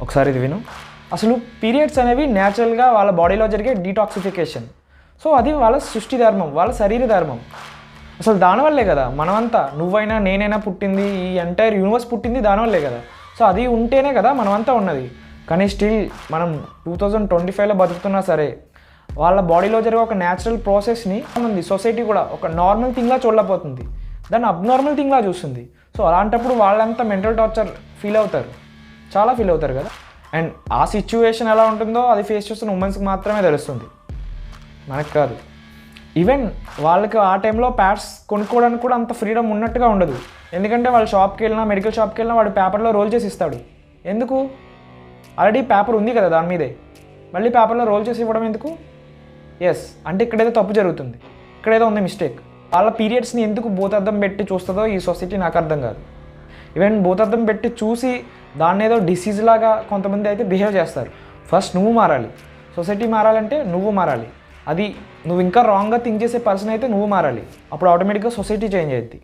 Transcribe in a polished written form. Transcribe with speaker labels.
Speaker 1: ఒకసారి ఇది విను. అసలు పీరియడ్స్ అనేవి న్యాచురల్గా వాళ్ళ బాడీలో జరిగే డీటాక్సిఫికేషన్. సో అది వాళ్ళ సృష్టి ధర్మం, వాళ్ళ శరీర ధర్మం. అసలు దానివల్లే కదా మనమంతా, నువ్వైనా నేనైనా పుట్టింది, ఈ ఎంటైర్ యూనివర్స్ పుట్టింది దానివల్లే కదా. సో అది ఉంటేనే కదా మనమంతా ఉన్నది. కానీ స్టిల్ మనం 2025లో బతుకుతున్నా సరే వాళ్ళ బాడీలో జరిగే ఒక న్యాచురల్ ప్రాసెస్ని ఉంది సొసైటీ కూడా ఒక నార్మల్ థింగ్లా చూడలేకపోతుంది, దాన్ని అబ్నార్మల్ థింగ్లా చూస్తుంది. సో అలాంటప్పుడు వాళ్ళంతా మెంటల్ టార్చర్ ఫీల్ అవుతారు, చాలా ఫీల్ అవుతారు కదా. అండ్ ఆ సిచ్యువేషన్ ఎలా ఉంటుందో అది ఫేస్ చేస్తున్న ఉమెన్స్కి మాత్రమే తెలుస్తుంది, మనకు కాదు. ఈవెన్ వాళ్ళకి ఆ టైంలో ప్యాడ్స్ కొనుక్కోవడానికి కూడా అంత ఫ్రీడమ్ ఉన్నట్టుగా ఉండదు. ఎందుకంటే వాళ్ళు షాప్కి వెళ్ళినా, మెడికల్ షాప్కి వెళ్ళినా వాడు పేపర్లో రోల్ చేసి ఇస్తాడు. ఎందుకు? ఆల్రెడీ పేపర్ ఉంది కదా దాని మీదే, మళ్ళీ పేపర్లో రోల్ చేసి ఇవ్వడం ఎందుకు? ఎస్, అంటే ఇక్కడేదో తప్పు జరుగుతుంది, ఇక్కడేదో ఉంది మిస్టేక్. వాళ్ళ పీరియడ్స్ని ఎందుకు భూతద్దం పెట్టి చూస్తుందో ఈ సొసైటీ నాకు అర్థం కాదు. ఈవెన్ భూతద్దం పెట్టి చూసి దాన్ని ఏదో డిసీజ్ లాగా కొంతమంది అయితే బిహేవ్ చేస్తారు. ఫస్ట్ నువ్వు మారాలి, సొసైటీ మారాలంటే నువ్వు మారాలి. అది నువ్వు ఇంకా రాంగ్గా థింక్ చేసే పర్సన్ అయితే నువ్వు మారాలి, అప్పుడు ఆటోమేటిక్గా సొసైటీ చేంజ్ అవుద్ది.